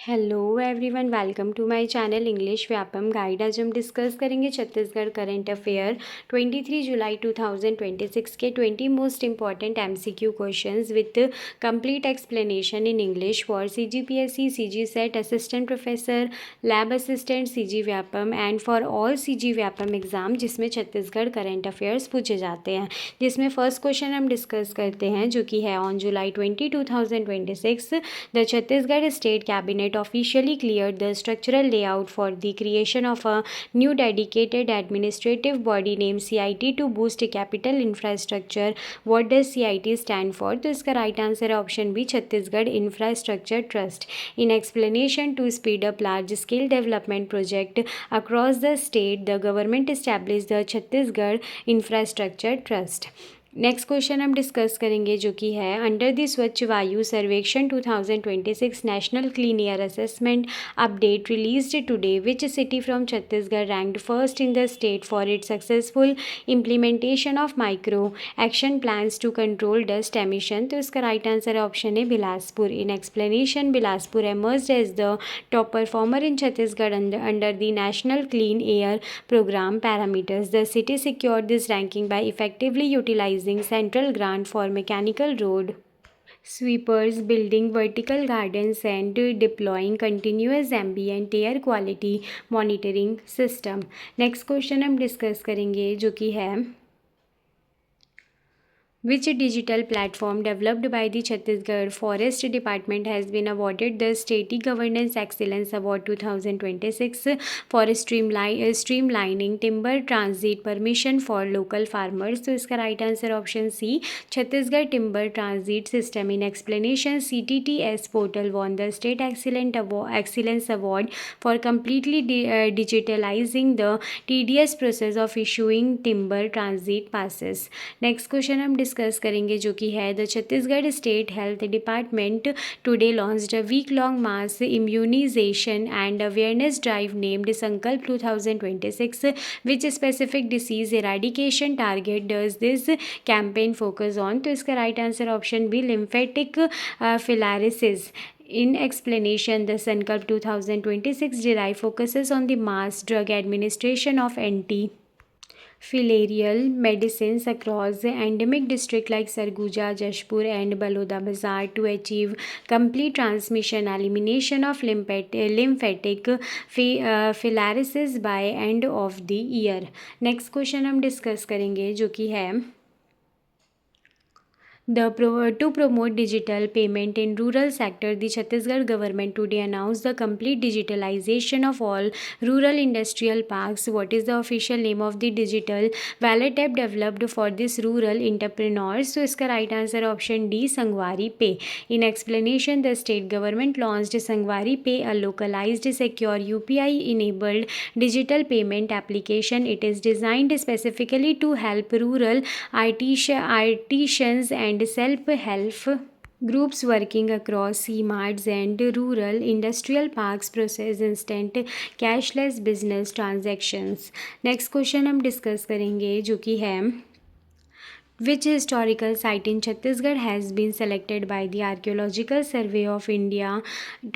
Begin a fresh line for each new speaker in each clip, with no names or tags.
Hello everyone, welcome to my channel English Vyapam guide. आज हम discuss करेंगे छत्तीसगढ़ करंट अफेयर 23 जुलाई 2026 के 20 most important MCQ questions with complete explanation in English for CGPSC, CG set, assistant professor, lab assistant, CG Vyapam and for all CG Vyapam exam, जिसमें Chhattisgarh current affairs पूछे जाते हैं। जिसमें first question हम डिस्कस करते हैं जो कि है on July 20, 2026 the Chhattisgarh state cabinet officially cleared the structural layout for the creation of a new dedicated administrative body named CIT to boost capital infrastructure. What does CIT stand for? तो इसका right answer है option B, Chhattisgarh infrastructure trust. In explanation to speed up large scale development project across the state, the government establish the Chhattisgarh infrastructure trust. Next question हम discuss करेंगे जो कि है under the स्वच्छ Vayu Sarvekshan 2026 national clean air assessment update released today, which city from Chhattisgarh ranked first in the state for its successful implementation of micro action plans to control dust emission. तो इसका right answer है option A, Bilaspur. In explanation, Bilaspur emerged as the top performer in Chhattisgarh under the National Clean Air Program parameters. The city secured this ranking by effectively utilizing central grant for mechanical road sweepers, building vertical gardens and deploying continuous ambient air quality monitoring system. Next question हम discuss करेंगे जो कि है which digital platform developed by the Chhattisgarh Forest Department has been awarded the State Governance Excellence Award 2026 for streamlining timber transit permission for local farmers। तो इसका right answer option C, Chhattisgarh timber transit system. In explanation, CTTS portal won the State Excellence Award for completely digitalizing the tedious process of issuing timber transit passes। Next question हम discuss करेंगे जो कि है the Chhattisgarh state health department today launched a week long mass immunisation and awareness drive named Sankalp 2026, which specific disease eradication target does this campaign focus on. तो इसका right answer option B, lymphatic filariasis. In explanation, the Sankalp 2026 derive focuses on the mass drug administration of anti-filarial medicines across endemic districts like Sarguja, Jashpur and Balodabazar to achieve complete transmission elimination of lymphatic filariasis by end of the year। Next question हम discuss करेंगे जो कि है to promote digital payment in rural sector, the Chhattisgarh government today announced the complete digitalization of all rural industrial parks. What is the official name of the digital wallet app developed for this rural entrepreneurs? So इसका right answer option D, Sangwari Pay। In explanation, the state government launched Sangwari Pay, a localized secure UPI enabled digital payment application. It is designed specifically to help rural artisans and self-help groups working across CMARTs and rural industrial parks process instant cashless business transactions। Next question हम discuss करेंगे जो कि है which historical site in Chhattisgarh has been selected by the Archaeological Survey of India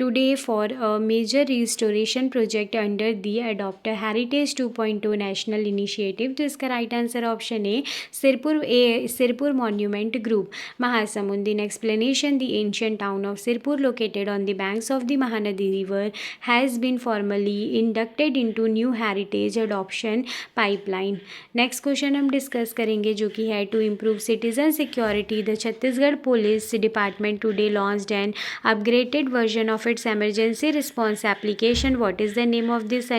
today for a major restoration project under the Adopt Heritage 2.0 national initiative। तो इसका right answer option A, Sirpur monument group, Mahasamund. In explanation, the ancient town of Sirpur located on the banks of the Mahanadi river has been formally inducted into new heritage adoption pipeline. Next question हम discuss करेंगे जो कि है to improve citizen security, the Chhattisgarh Police Department today launched an upgraded version of its emergency response application. What is the name of this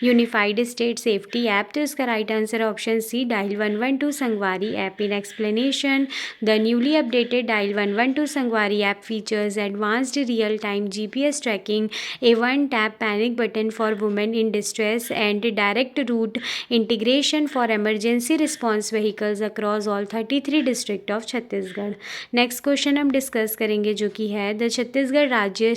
unified state safety app? तो इसका right answer option C, Dial 112 Sangwari app। In explanation, the newly updated Dial 112 Sangwari app features advanced real-time GPS tracking, a one-tap panic button for women in distress, and direct route integration for emergency response vehicles across all 33 district of Chhattisgarh. Next question हम discuss करेंगे जो कि है the Chhattisgarh राज्य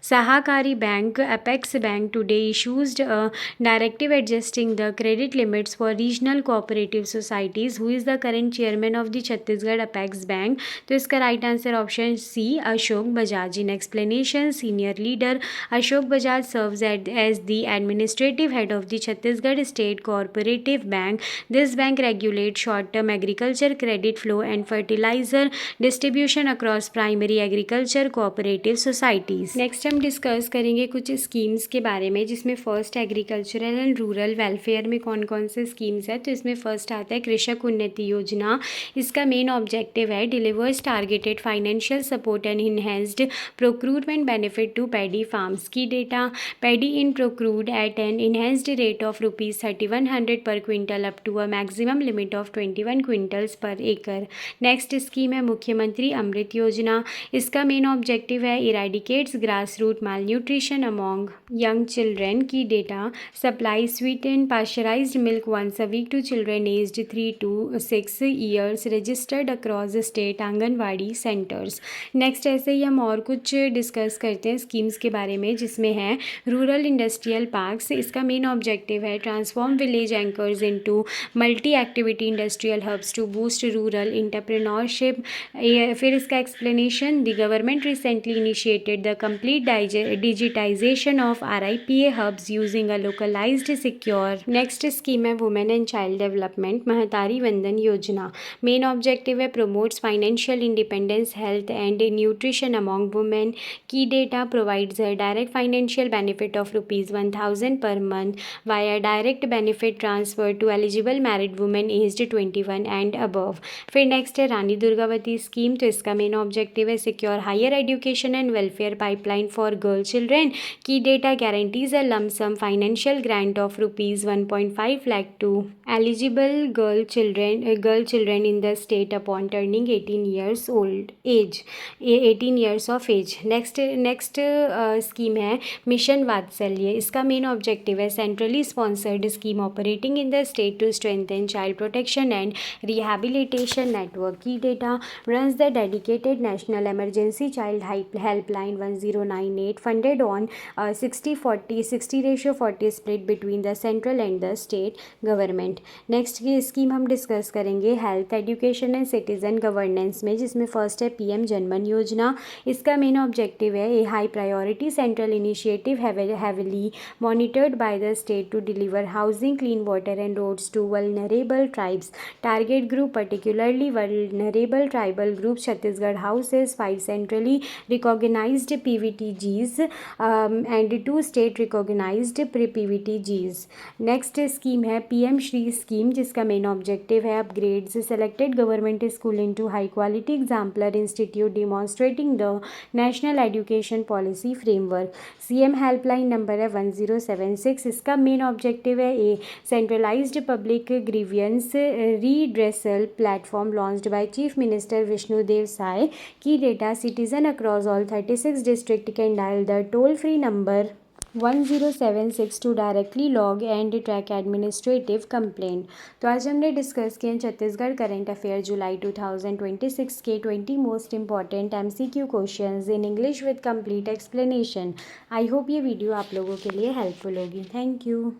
Sahakari Bank, Apex Bank, today issued a directive adjusting the credit limits for regional cooperative societies. Who is the current chairman of the Chhattisgarh Apex Bank? तो इसका right answer option C, Ashok Bajaj. In explanation, senior leader Ashok Bajaj serves as the administrative head of the Chhattisgarh State Cooperative Bank. This bank regulates short-term agriculture credit flow and fertilizer distribution across primary agriculture cooperative societies. Next हम discuss करेंगे कुछ schemes के बारे में, जिसमें first agricultural and rural welfare में कौन कौन से स्कीम्स है. तो इसमें फर्स्ट आता है कृषक उन्नति योजना. इसका मेन ऑब्जेक्टिव है delivers targeted financial support and enhanced procurement benefit to paddy farms. Key data paddy in procured at an enhanced rate of ₹3100 per quintal up to a maximum limit of 21 quintals per acre. Next scheme है मुख्यमंत्री अमृत योजना. इसका main objective है eradicates grass root malnutrition among young children. Key data supply sweet and pasteurised milk once a week to children aged 3 to 6 years registered across state anganwadi centres. Next ऐसे ही हम और कुछ डिस्कस करते हैं schemes के बारे में, जिसमें है रूरल इंडस्ट्रियल पार्क्स. इसका मेन ऑब्जेक्टिव है transform village anchors into multi activity industrial hubs to boost rural entrepreneurship. फिर इसका explanation, the government recently initiated the complete digitisation of RIPA hubs using a localised secure. Next scheme है women and child development Mahtari Vandan Yojana. Main objective है promotes financial independence, health and nutrition among women. Key data provides a direct financial benefit of ₹1,000 per month via direct benefit transfer to eligible married women aged 21 and above. फिर next है Rani Durgavati scheme. तो इसका main objective है secure higher education and welfare pipeline for girl children. Key data guarantees a lump sum financial grant of ₹1.5 lakh to eligible girl children in the state upon turning 18 years of age. Next scheme है mission Vatsalya. इसका main objective है centrally sponsored scheme operating in the state to strengthen child protection and rehabilitation network. Key data runs the dedicated national emergency child helpline 1098 funded on 60/40 split between the central and the state government. Next की scheme हम discuss करेंगे health education and citizen governance में, जिसमें first है PM जनमन योजना. इसका main objective है a high priority central initiative heavily monitored by the state to deliver housing, clean water and roads to vulnerable tribes. Target group particularly vulnerable tribal groups. Chhattisgarh houses 5 centrally recognized PVTGs and 2 state recognized PVTGs. Next scheme है PM Shri scheme, जिसका main objective है upgrades selected government school into high quality exemplar institute demonstrating the national education policy framework. CM helpline number है 1076. इसका main objective है a centralised public grievance redressal platform launched by chief minister Vishnudeo Sai. Key data citizen across all 36 district can dial the toll free number 1076 to directly log and track administrative complaint. तो आज हमने discuss किए Chhattisgarh current affair जुलाई 2026 के 20 most important MCQ questions in English with complete explanation. I hope ये video आप लोगों के लिए हेल्पफुल होगी. Thank you.